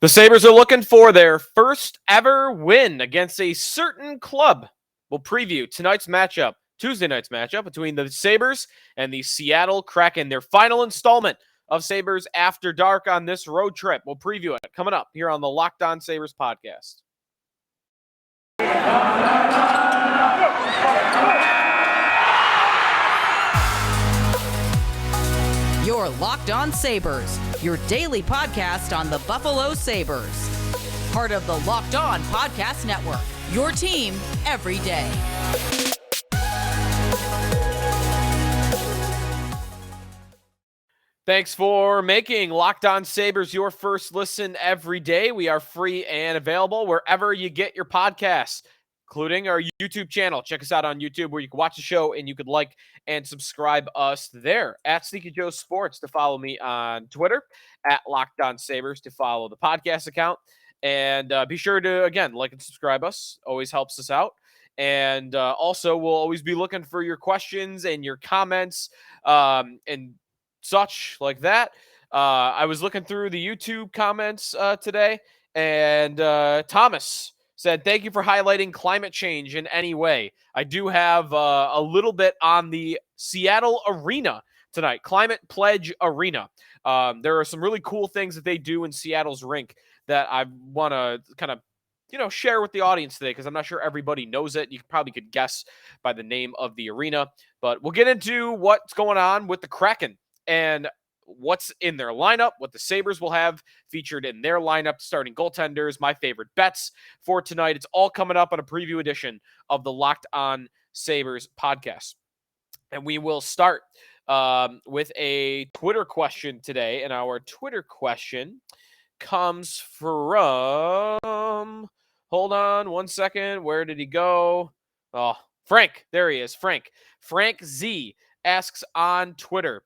The Sabres are looking for their first ever win against a certain club. We'll preview tonight's matchup, Tuesday night's matchup between the Sabres and the Seattle Kraken, their final installment of Sabres After Dark on this road trip. We'll preview it coming up here on the Locked On Sabres podcast. You're Locked On Sabres, your daily podcast on the Buffalo Sabres. Part of the Locked On Podcast Network, your team every day. Thanks for making Locked On Sabres your first listen every day. We are free and available wherever you get your podcasts, including our YouTube channel. Check us out on YouTube where you can watch the show and you could like and subscribe us there. At Sneaky Joe Sports to follow me on Twitter. At Locked On Sabres to follow the podcast account. And be sure to, again, like and subscribe us. Always helps us out. And also, we'll always be looking for your questions and your comments and such like that. I was looking through the YouTube comments today, and Thomas said, thank you for highlighting climate change in any way. I do have a little bit on the Seattle Arena tonight, Climate Pledge Arena. There are some really cool things that they do in Seattle's rink that I want to kind of share with the audience today, because I'm not sure everybody knows it. You probably could guess by the name of the arena, but we'll get into what's going on with the Kraken and what's in their lineup, what the Sabres will have featured in their lineup, starting goaltenders, my favorite bets for tonight. It's all coming up on a preview edition of the Locked On Sabres podcast. And we will start with a Twitter question today. And our Twitter question comes from, hold on one second. Where did he go? Oh, Frank. There he is. Frank Z asks on Twitter,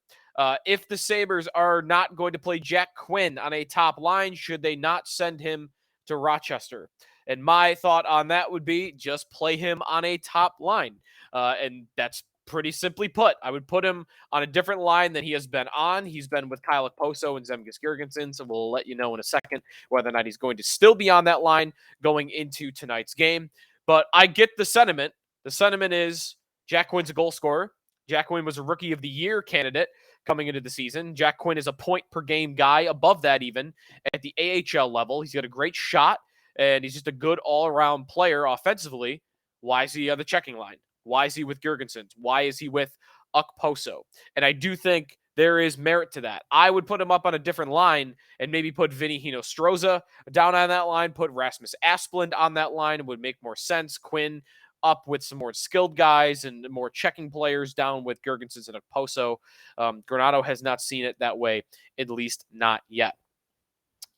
if the Sabres are not going to play Jack Quinn on a top line, should they not send him to Rochester? And my thought on that would be just play him on a top line. And that's pretty simply put. I would put him on a different line than he has been on. He's been with Kyle Okposo and Zemgus Girgensson, so we'll let you know in a second whether or not he's going to still be on that line going into tonight's game. But I get the sentiment. The sentiment is Jack Quinn's a goal scorer. Jack Quinn was a Rookie of the Year candidate coming into the season. Jack Quinn is a point-per-game guy, above that even, at the AHL level. He's got a great shot, and he's just a good all-around player offensively. Why is he on the checking line? Why is he with Girgensson? Why is he with Okposo? And I do think there is merit to that. I would put him up on a different line and maybe put Vinny Hinostroza down on that line, put Rasmus Asplund on that line. It would make more sense. Quinn up with some more skilled guys and more checking players down with Girgensson and Okposo. Granato has not seen it that way, at least not yet.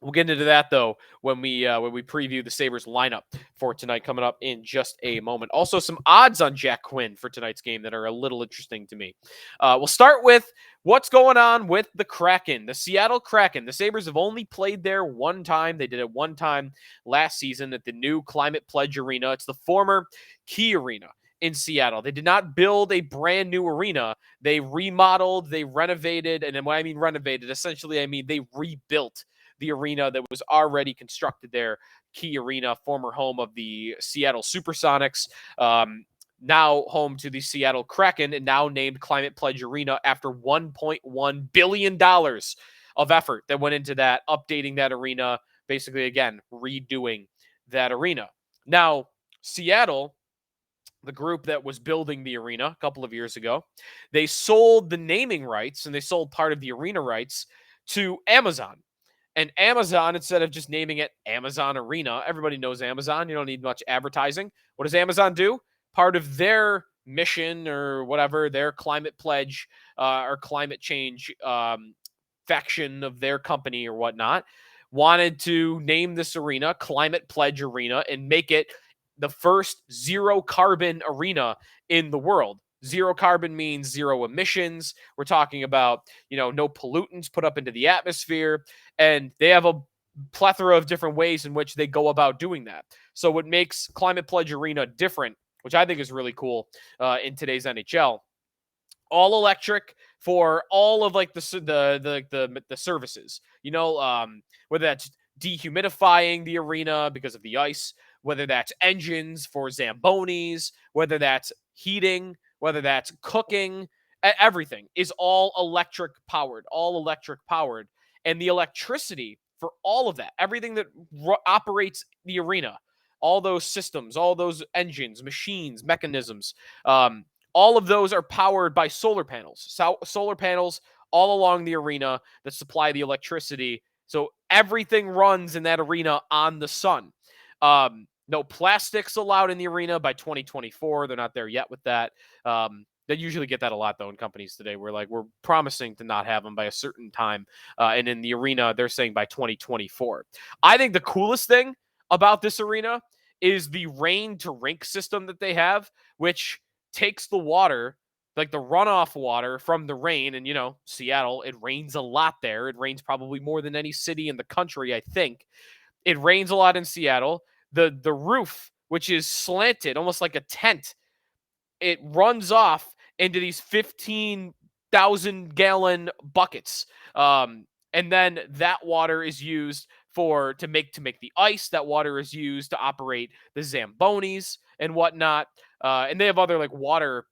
We'll get into that, though, when we preview the Sabres lineup for tonight coming up in just a moment. Also, some odds on Jack Quinn for tonight's game that are a little interesting to me. We'll start with what's going on with the Kraken, the Seattle Kraken. The Sabres have only played there one time. They did it one time last season at the new Climate Pledge Arena. It's the former Key Arena in Seattle. They did not build a brand new arena. They remodeled, they renovated, and when I mean renovated, essentially I mean they rebuilt the arena that was already constructed there. Key Arena, former home of the Seattle Supersonics, now home to the Seattle Kraken, and now named Climate Pledge Arena after $1.1 billion of effort that went into that, updating that arena, basically, again, redoing that arena. Now, Seattle, the group that was building the arena a couple of years ago, they sold the naming rights and they sold part of the arena rights to Amazon. And Amazon, instead of just naming it Amazon Arena, everybody knows Amazon. You don't need much advertising. What does Amazon do? Part of their mission or whatever, their climate pledge or climate change faction of their company or whatnot, wanted to name this arena Climate Pledge Arena and make it the first zero carbon arena in the world. Zero carbon means zero emissions. We're talking about, no pollutants put up into the atmosphere. And they have a plethora of different ways in which they go about doing that. So what makes Climate Pledge Arena different, which I think is really cool in today's NHL, all electric for all of like the services, whether that's dehumidifying the arena because of the ice, whether that's engines for Zambonis, whether that's heating, whether that's cooking, everything is all electric powered. And the electricity for all of that, everything that operates the arena, all those systems, all those engines, machines, mechanisms, all of those are powered by solar panels. Solar panels all along the arena that supply the electricity. So everything runs in that arena on the sun. No plastics allowed in the arena by 2024. They're not there yet with that. They usually get that a lot, though, in companies today. We're promising to not have them by a certain time. And in the arena, they're saying by 2024. I think the coolest thing about this arena is the rain to rink system that they have, which takes the water, like the runoff water from the rain. And, Seattle, it rains a lot there. It rains probably more than any city in the country, I think. It rains a lot in Seattle. The roof, which is slanted, almost like a tent, it runs off into these 15,000-gallon buckets. And then that water is used to make the ice. That water is used to operate the Zambonis and whatnot. And they have other like water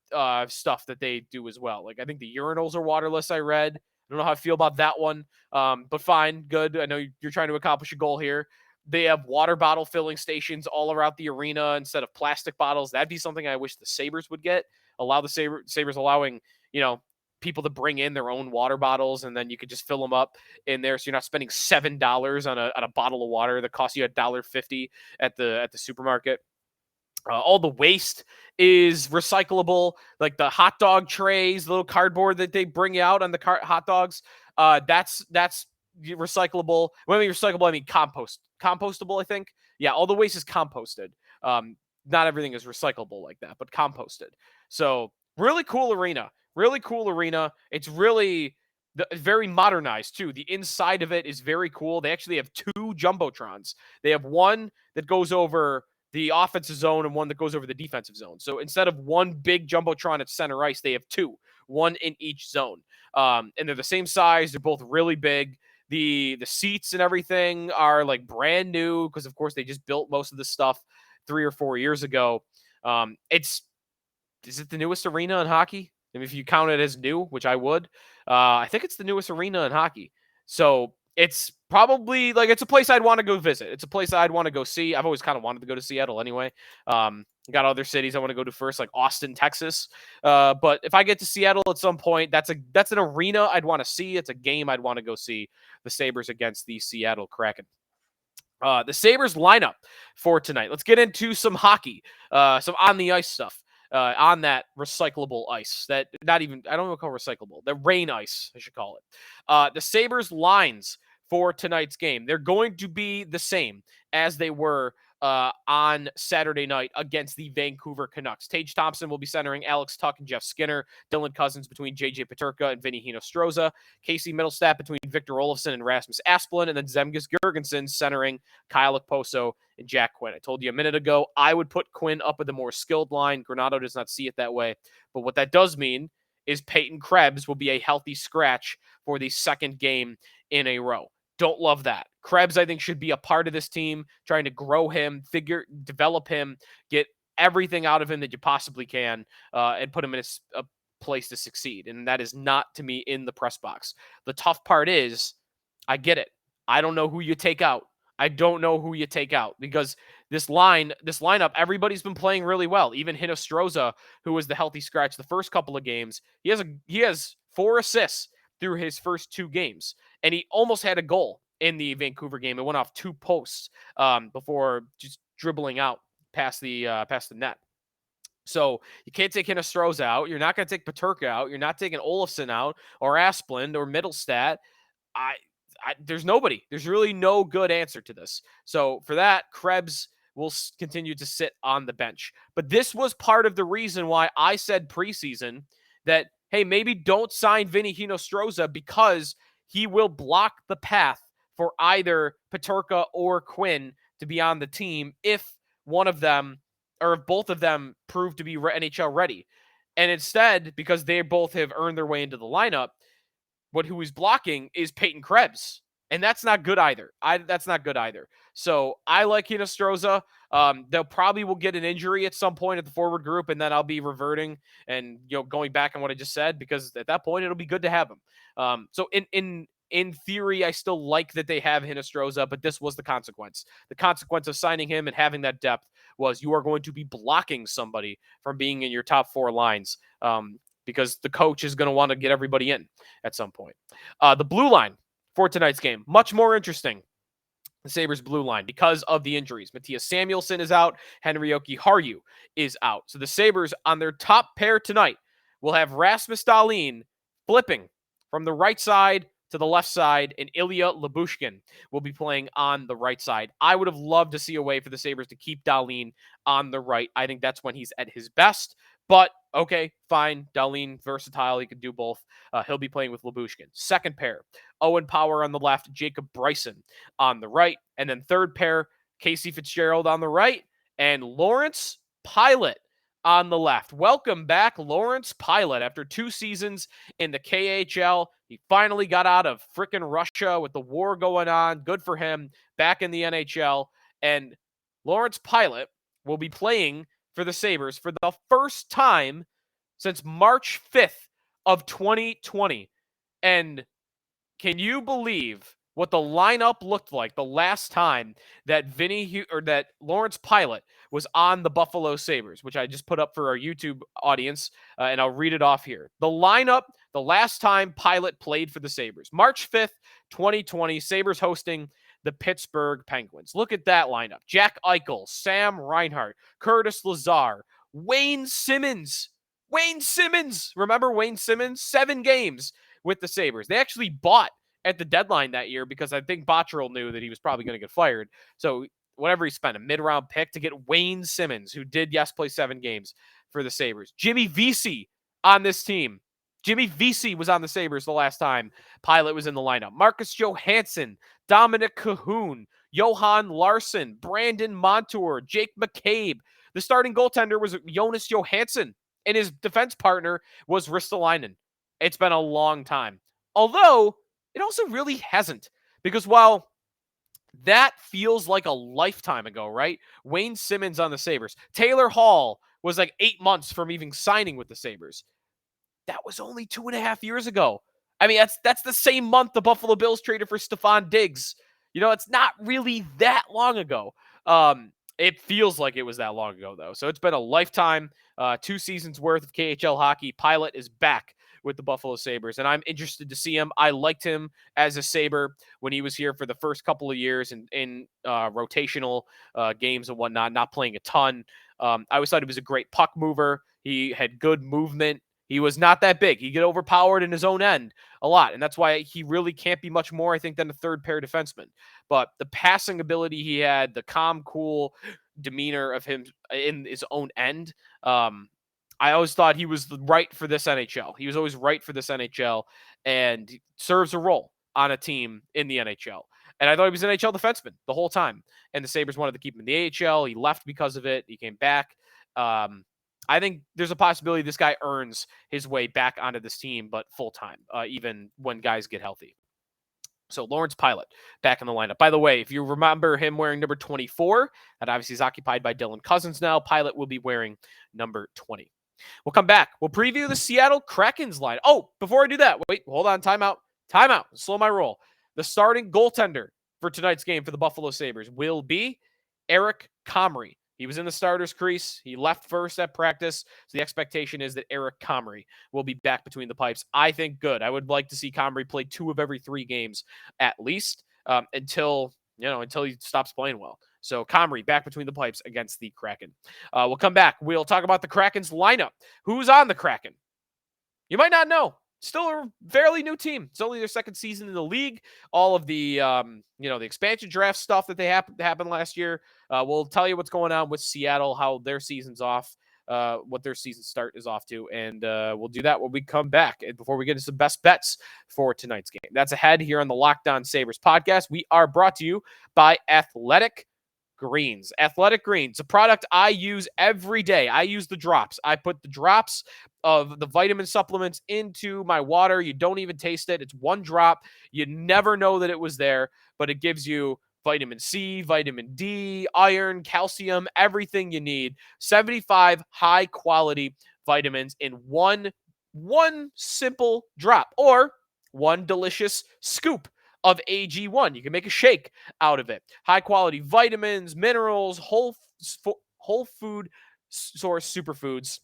stuff that they do as well. Like I think the urinals are waterless, I read. I don't know how I feel about that one. But fine, good. I know you're trying to accomplish a goal here. They have water bottle filling stations all around the arena instead of plastic bottles. That'd be something I wish the Sabres would get. Allow the Sabres allowing, people to bring in their own water bottles, and then you could just fill them up in there. So you're not spending $7 on a bottle of water that costs you $1.50 at the supermarket. All the waste is recyclable, like the hot dog trays, the little cardboard that they bring out on the hot dogs. That's recyclable. When I mean recyclable, I mean compostable, I think. Yeah, all the waste is composted. Not everything is recyclable like that, but composted. So really cool arena. It's really very modernized too. The inside of it is very cool. They actually have two jumbotrons. They have one that goes over the offensive zone and one that goes over the defensive zone. So instead of one big jumbotron at center ice, they have two, one in each zone. And they're the same size. They're both really big. The seats and everything are like brand new because, of course, they just built most of the stuff 3 or 4 years ago. Is it the newest arena in hockey? I mean, if you count it as new, which I would, I think it's the newest arena in hockey. So it's probably like it's a place I'd want to go visit. It's a place I'd want to go see. I've always kind of wanted to go to Seattle anyway. Got other cities I want to go to first, like Austin, Texas. But if I get to Seattle at some point, that's an arena I'd want to see. It's a game I'd want to go see. The Sabres against the Seattle Kraken. The Sabres lineup for tonight. Let's get into some hockey, some on the ice stuff. On that recyclable ice, that I don't know call recyclable, the rain ice, I should call it. The Sabres lines for tonight's game, they're going to be the same as they were on Saturday night against the Vancouver Canucks. Tage Thompson will be centering Alex Tuch and Jeff Skinner. Dylan Cousins between J.J. Peterka and Vinny Hinostroza. Casey Middlestat between Victor Olofsson and Rasmus Asplund. And then Zemgus Girgensson centering Kyle Okposo and Jack Quinn. I told you a minute ago, I would put Quinn up with the more skilled line. Granato does not see it that way. But what that does mean is Peyton Krebs will be a healthy scratch for the second game in a row. Don't love that. Krebs, I think, should be a part of this team, trying to grow him, develop him, get everything out of him that you possibly can, and put him in a place to succeed. And that is not, to me, in the press box. The tough part is, I get it. I don't know who you take out. Because this lineup, everybody's been playing really well. Even Hinostroza, who was the healthy scratch the first couple of games, he has 4 assists through his first 2 games. And he almost had a goal in the Vancouver game. It went off 2 posts before just dribbling out past the net. So you can't take Hinostroza out. You're not going to take Peterka out. You're not taking Olofsson out or Asplund or Middlestat. There's nobody. There's really no good answer to this. So for that, Krebs will continue to sit on the bench. But this was part of the reason why I said preseason that, hey, maybe don't sign Vinny Hinostroza because he will block the path for either Peterka or Quinn to be on the team if one of them or if both of them prove to be NHL ready. And instead, because they both have earned their way into the lineup, who he's blocking is Peyton Krebs. And that's not good either. That's not good either. So I like Hinostroza. They'll probably will get an injury at some point at the forward group, and then I'll be reverting and going back on what I just said, because at that point it'll be good to have him. So in theory, I still like that they have Hinostroza, but this was the consequence. The consequence of signing him and having that depth was you are going to be blocking somebody from being in your top 4 lines, because the coach is going to want to get everybody in at some point. The blue line for tonight's game, much more interesting. The Sabres blue line because of the injuries. Matthias Samuelsson is out. Henriokki Harju is out. So the Sabres on their top pair tonight will have Rasmus Dahlin flipping from the right side to the left side, and Ilya Lyubushkin will be playing on the right side. I would have loved to see a way for the Sabres to keep Dahlin on the right. I think that's when he's at his best. But okay, fine. Dahlin, versatile. He can do both. He'll be playing with Lyubushkin. Second pair, Owen Power on the left, Jacob Bryson on the right. And then third pair, Casey Fitzgerald on the right, and Lawrence Pilot on the left. Welcome back, Lawrence Pilot. After 2 seasons in the KHL, he finally got out of frickin' Russia with the war going on. Good for him. Back in the NHL. And Lawrence Pilot will be playing for the Sabres for the first time since March 5th of 2020. And can you believe what the lineup looked like the last time that that Lawrence Pilot was on the Buffalo Sabres, which I just put up for our YouTube audience, and I'll read it off here. The lineup the last time Pilot played for the Sabres, March 5th, 2020, Sabres hosting the Pittsburgh Penguins. Look at that lineup. Jack Eichel, Sam Reinhart, Curtis Lazar, Wayne Simmons. Wayne Simmons. Remember Wayne Simmons? 7 games with the Sabres. They actually bought at the deadline that year because I think Botterill knew that he was probably going to get fired. So whatever he spent, a mid-round pick to get Wayne Simmons, who did, yes, play 7 games for the Sabres. Jimmy Vesey on this team. Jimmy Vesey was on the Sabres the last time Pilot was in the lineup. Marcus Johansson, Dominic Cahoon, Johan Larsson, Brandon Montour, Jake McCabe. The starting goaltender was Jonas Johansson, and his defense partner was Ristolainen. It's been a long time. Although, it also really hasn't. Because while that feels like a lifetime ago, right? Wayne Simmons on the Sabres. Taylor Hall was like 8 months from even signing with the Sabres. That was only 2.5 years ago. I mean, that's the same month the Buffalo Bills traded for Stephon Diggs. It's not really that long ago. It feels like it was that long ago, though. So it's been a lifetime, 2 seasons worth of KHL hockey. Pilot is back with the Buffalo Sabres, and I'm interested to see him. I liked him as a Sabre when he was here for the first couple of years in rotational games and whatnot, not playing a ton. I always thought he was a great puck mover. He had good movement. He was not that big. He get overpowered in his own end a lot, and that's why he really can't be much more, I think, than a third pair defenseman. But the passing ability he had, the calm, cool demeanor of him in his own end, I always thought he was right for this NHL. He was always right for this NHL and serves a role on a team in the NHL. And I thought he was an NHL defenseman the whole time. And the Sabres wanted to keep him in the AHL. He left because of it. He came back. I think there's a possibility this guy earns his way back onto this team, but full-time, even when guys get healthy. So Lawrence Pilot back in the lineup. By the way, if you remember him wearing number 24, that obviously is occupied by Dylan Cousins now. Pilot will be wearing number 20. We'll come back. We'll preview the Seattle Kraken's line. Oh, before I do that, wait, hold on. Timeout. Slow my roll. The starting goaltender for tonight's game for the Buffalo Sabres will be Eric Comrie. He was in the starter's crease. He left first at practice. So the expectation is that Eric Comrie will be back between the pipes. I think good. I would like to see Comrie play 2 of every 3 games at least until he stops playing well. So Comrie back between the pipes against the Kraken. We'll come back. We'll talk about the Kraken's lineup. Who's on the Kraken? You might not know. Still a fairly new team. It's only their second season in the league. All of the, the expansion draft stuff that happened last year. We'll tell you what's going on with Seattle, how their season's off, what their season start is off to, and we'll do that when we come back. And before we get into some best bets for tonight's game, that's ahead here on the Locked On Sabres podcast. We are brought to you by Athletic Greens. Athletic Greens, a product I use every day. I use the drops. I put the drops of the vitamin supplements into my water. You don't even taste it. It's one drop. You never know that it was there, but it gives you vitamin C, vitamin D, iron, calcium, everything you need. 75 high quality vitamins in one simple drop or one delicious scoop of AG1. You can make a shake out of it. High quality vitamins, minerals, whole food source superfoods,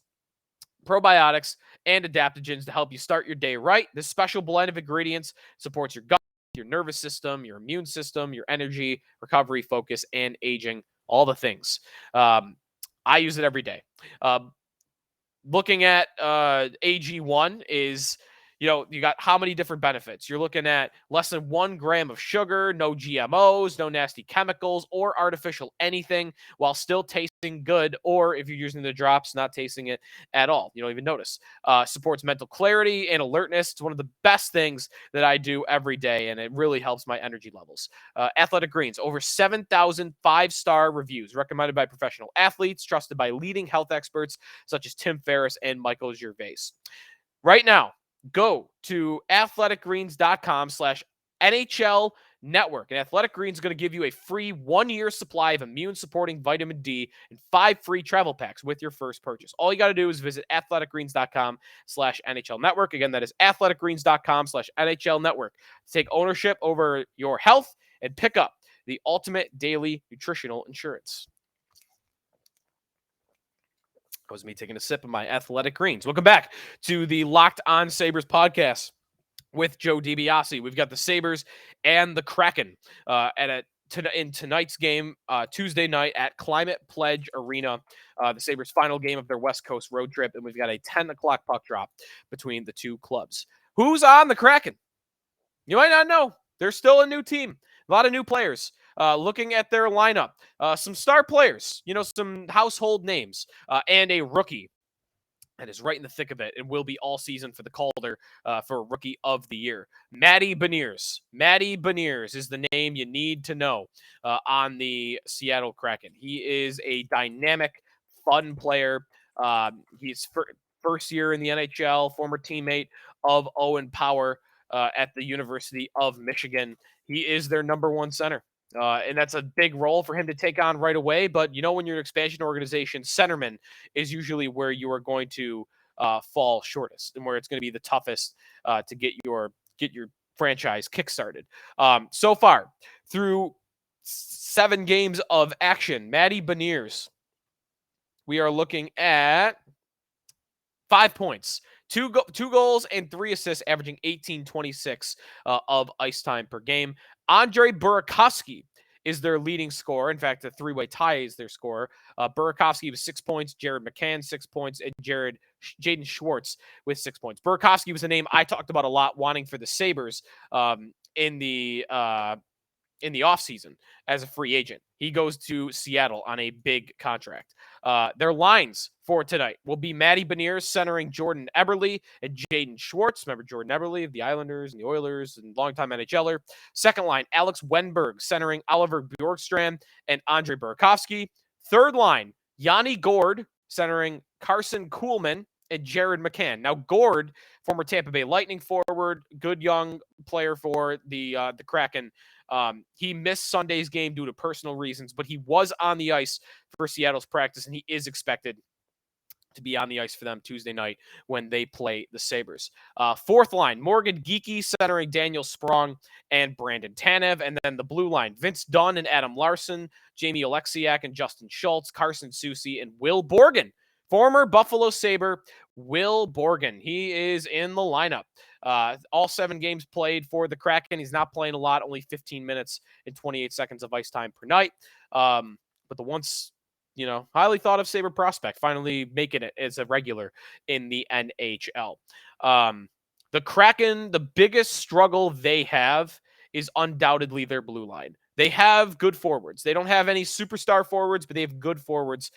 probiotics, and adaptogens to help you start your day right. This special blend of ingredients supports your gut, your nervous system, your immune system, your energy, recovery, focus, and aging, all the things. I use it every day. Looking at AG1 is, you got how many different benefits? You're looking at less than 1 gram of sugar, no GMOs, no nasty chemicals or artificial anything, while still tasting good. Or if you're using the drops, not tasting it at all. You don't even notice. Supports mental clarity and alertness. It's one of the best things that I do every day, and it really helps my energy levels. Athletic Greens, over 7,000 5-star reviews, recommended by professional athletes, trusted by leading health experts such as Tim Ferriss and Michael Gervais. Right now, go to athleticgreens.com/NHL Network. And Athletic Greens is going to give you a free 1-year supply of immune-supporting vitamin D and 5 free travel packs with your first purchase. All you got to do is visit athleticgreens.com/NHL Network. Again, that is athleticgreens.com/NHL Network. Take ownership over your health and pick up the ultimate daily nutritional insurance. That was me taking a sip of my Athletic Greens. Welcome back to the Locked On Sabres podcast with Joe DiBiase. We've got the Sabres and the Kraken in tonight's game, Tuesday night at Climate Pledge Arena, the Sabres' final game of their West Coast road trip, and we've got a 10 o'clock puck drop between the two clubs. Who's on the Kraken? You might not know. They're still a new team. A lot of new players. Looking at their lineup, some star players, some household names, and a rookie that is right in the thick of it and will be all season for the Calder for Rookie of the Year. Matty Beniers. Matty Beniers is the name you need to know on the Seattle Kraken. He is a dynamic, fun player. He's first year in the NHL, former teammate of Owen Power at the University of Michigan. He is their number 1 center. And that's a big role for him to take on right away. But, when you're an expansion organization, centerman is usually where you are going to fall shortest and where it's going to be the toughest to get your franchise kickstarted. So far, through 7 games of action, Matty Beniers, we are looking at 5 points. Two goals and 3 assists, averaging 18.26 of ice time per game. Andre Burakovsky is their leading scorer. In fact, the 3-way tie is their scorer. Burakovsky with 6 points, Jared McCann 6 points, and Jaden Schwartz with 6 points. Burakovsky was a name I talked about a lot, wanting for the Sabres in the offseason as a free agent. He goes to Seattle on a big contract. Their lines for tonight will be Matty Beniers centering Jordan Eberle and Jaden Schwartz. Remember Jordan Eberle of the Islanders and the Oilers and longtime NHLer. Second line, Alex Wenberg centering Oliver Bjorkstrand and Andre Burakovsky. Third line, Yanni Gourde centering Carson Kuhlman and Jared McCann. Now, Gourde, former Tampa Bay Lightning forward, good young player for the Kraken. He missed Sunday's game due to personal reasons, but he was on the ice for Seattle's practice, and he is expected to be on the ice for them Tuesday night when they play the Sabres. Fourth line, Morgan Geekie centering Daniel Sprong and Brandon Tanev. And then the blue line, Vince Dunn and Adam Larson, Jamie Oleksiak and Justin Schultz, Carson Soucy, and Will Borgen. Former Buffalo Sabre, Will Borgen. He is in the lineup. All 7 games played for the Kraken. He's not playing a lot, only 15 minutes and 28 seconds of ice time per night. But the once, highly thought of Sabre prospect finally making it as a regular in the NHL. The Kraken, the biggest struggle they have is undoubtedly their blue line. They have good forwards. They don't have any superstar forwards, but they have good forwards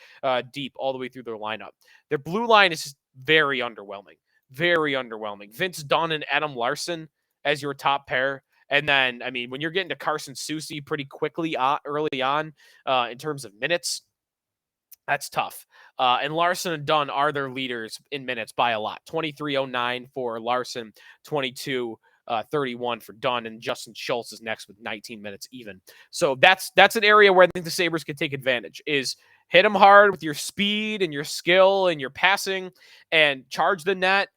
deep all the way through their lineup. Their blue line is just very underwhelming. Very underwhelming. Vince Dunn and Adam Larson as your top pair. And then, I mean, when you're getting to Carson Soucy pretty quickly early on in terms of minutes, that's tough. And Larson and Dunn are their leaders in minutes by a lot. 23:09 for Larson, 22:31 for Dunn, and Justin Schultz is next with 19 minutes even. So that's an area where I think the Sabres could take advantage, is hit them hard with your speed and your skill and your passing and charge the net,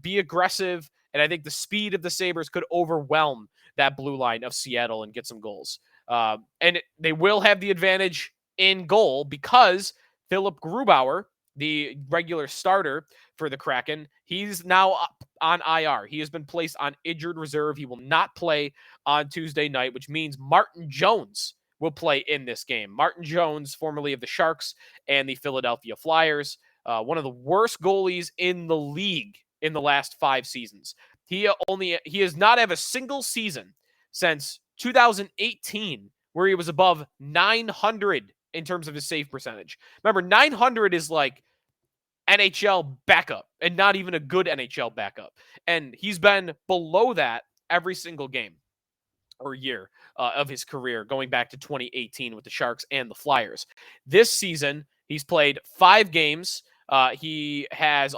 be aggressive. And I think the speed of the Sabres could overwhelm that blue line of Seattle and get some goals. They will have the advantage in goal because Philip Grubauer, the regular starter for the Kraken, he's now up on IR. He has been placed on injured reserve. He will not play on Tuesday night, which means Martin Jones will play in this game. Martin Jones, formerly of the Sharks and the Philadelphia Flyers, one of the worst goalies in the league in the last 5 seasons. He has not had a single season since 2018 where he was above 900 in terms of his save percentage. Remember, 900 is like NHL backup and not even a good NHL backup. And he's been below that every single game or year of his career, going back to 2018 with the Sharks and the Flyers. This season, he's played 5 games. He has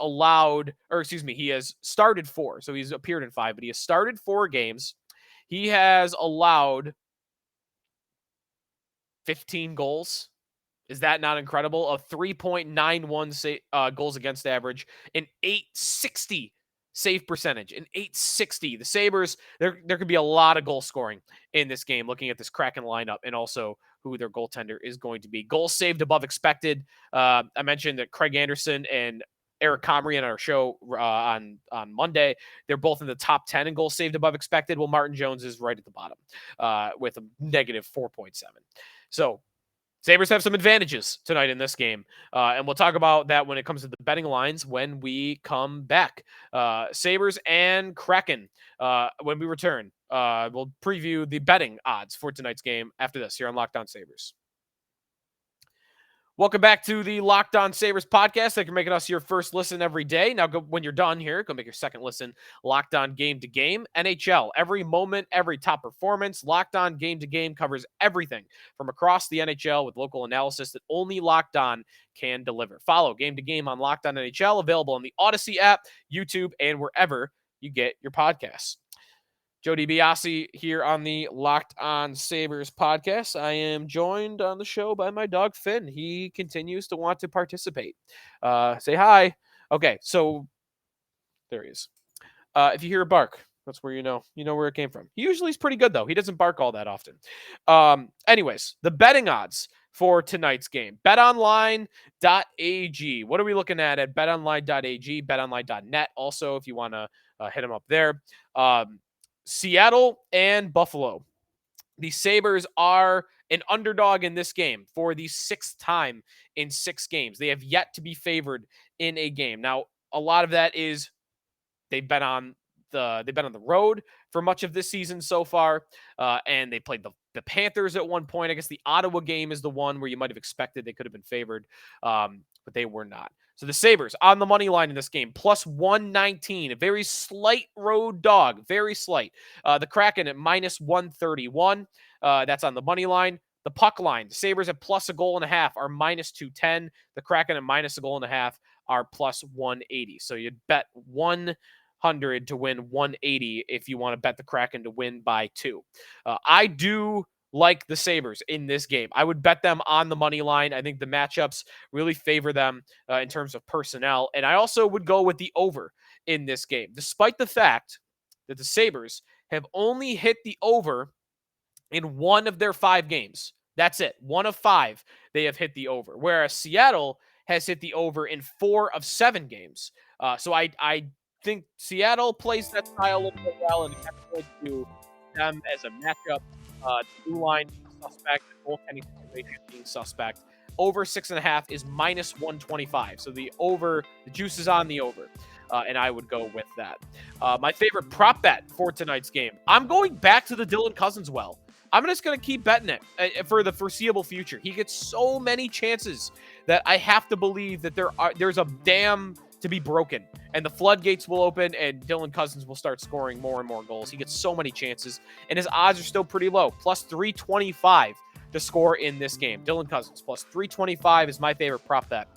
started 4. So he's appeared in 5, but he has started 4 games. He has allowed 15 goals. Is that not incredible? A 3.91 goals against average, an 860 save percentage, an 860. The Sabres, there could be a lot of goal scoring in this game, looking at this Kraken lineup and also who their goaltender is going to be. Goals saved above expected. I mentioned that Craig Anderson and Eric Comrie on our show on Monday, they're both in the top 10 in goals saved above expected. Well, Martin Jones is right at the bottom with a negative 4.7. So Sabres have some advantages tonight in this game, and we'll talk about that when it comes to the betting lines when we come back. Sabres and Kraken when we return. We'll preview the betting odds for tonight's game after this here on Locked On Sabres. Welcome back to the Locked On Sabres podcast. Thank you for making us your first listen every day. Now, when you're done here, go make your second listen. Locked On Game to Game. NHL. Every moment, every top performance. Locked On Game to Game covers everything from across the NHL with local analysis that only Locked On can deliver. Follow Game to Game on Locked On NHL, available on the Odyssey app, YouTube, and wherever you get your podcasts. Joe DiBiase here on the Locked On Sabres podcast. I am joined on the show by my dog, Finn. He continues to want to participate. Say hi. Okay, so there he is. If you hear a bark, that's where you know where it came from. He usually is pretty good, though. He doesn't bark all that often. Anyways, the betting odds for tonight's game. BetOnline.ag. What are we looking at BetOnline.ag, BetOnline.net also, if you want to hit them up there. Seattle and Buffalo. The Sabres are an underdog in this game for the 6th time in 6 games. They have yet to be favored in a game. Now, a lot of that is they've been on the road for much of this season so far, and they played the Panthers at one point. I guess the Ottawa game is the one where you might have expected they could have been favored, but they were not. So the Sabres on the money line in this game, plus 119, a very slight road dog, very slight. The Kraken at minus 131, that's on the money line. The puck line, the Sabres at plus a goal and a half are minus 210. The Kraken at minus a goal and a half are plus 180. So you'd bet 100 to win 180 if you want to bet the Kraken to win by 2. I do like the Sabres in this game. I would bet them on the money line. I think the matchups really favor them in terms of personnel. And I also would go with the over in this game, despite the fact that the Sabres have only hit the over in 1 of their 5 games. That's it. 1 of 5 they have hit the over, whereas Seattle has hit the over in 4 of 7 games. So I think Seattle plays that style a little bit well, and it's to them as a matchup. The blue line being suspect, the goaltending situation being suspect. Over 6.5 is minus 125. So the juice is on the over. And I would go with that. My favorite prop bet for tonight's game. I'm going back to the Dylan Cousins well. I'm just going to keep betting it for the foreseeable future. He gets so many chances that I have to believe that there's a damn to be broken, and the floodgates will open, and Dylan Cousins will start scoring more and more goals. He gets so many chances, and his odds are still pretty low, plus 325 to score in this game. Dylan Cousins, plus 325 is my favorite prop bet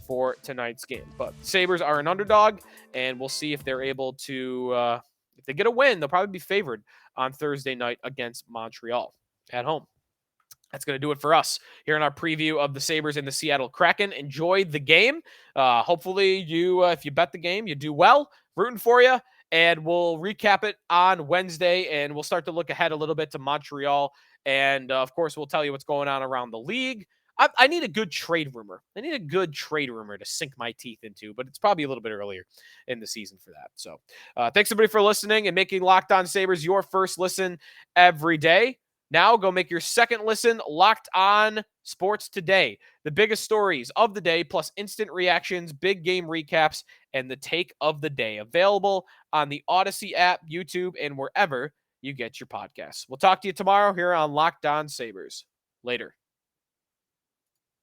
for tonight's game. But Sabres are an underdog, and we'll see if they're able to, if they get a win, they'll probably be favored on Thursday night against Montreal at home. That's going to do it for us here in our preview of the Sabres and the Seattle Kraken. Enjoy the game. Hopefully you, if you bet the game, you do well. Rooting for you. And we'll recap it on Wednesday, and we'll start to look ahead a little bit to Montreal. And, of course, we'll tell you what's going on around the league. I need a good trade rumor. I need a good trade rumor to sink my teeth into, but it's probably a little bit earlier in the season for that. So thanks, everybody, for listening and making Locked On Sabres your first listen every day. Now go make your second listen Locked On Sports Today. The biggest stories of the day, plus instant reactions, big game recaps, and the take of the day. Available on the Odyssey app, YouTube, and wherever you get your podcasts. We'll talk to you tomorrow here on Locked On Sabres. Later.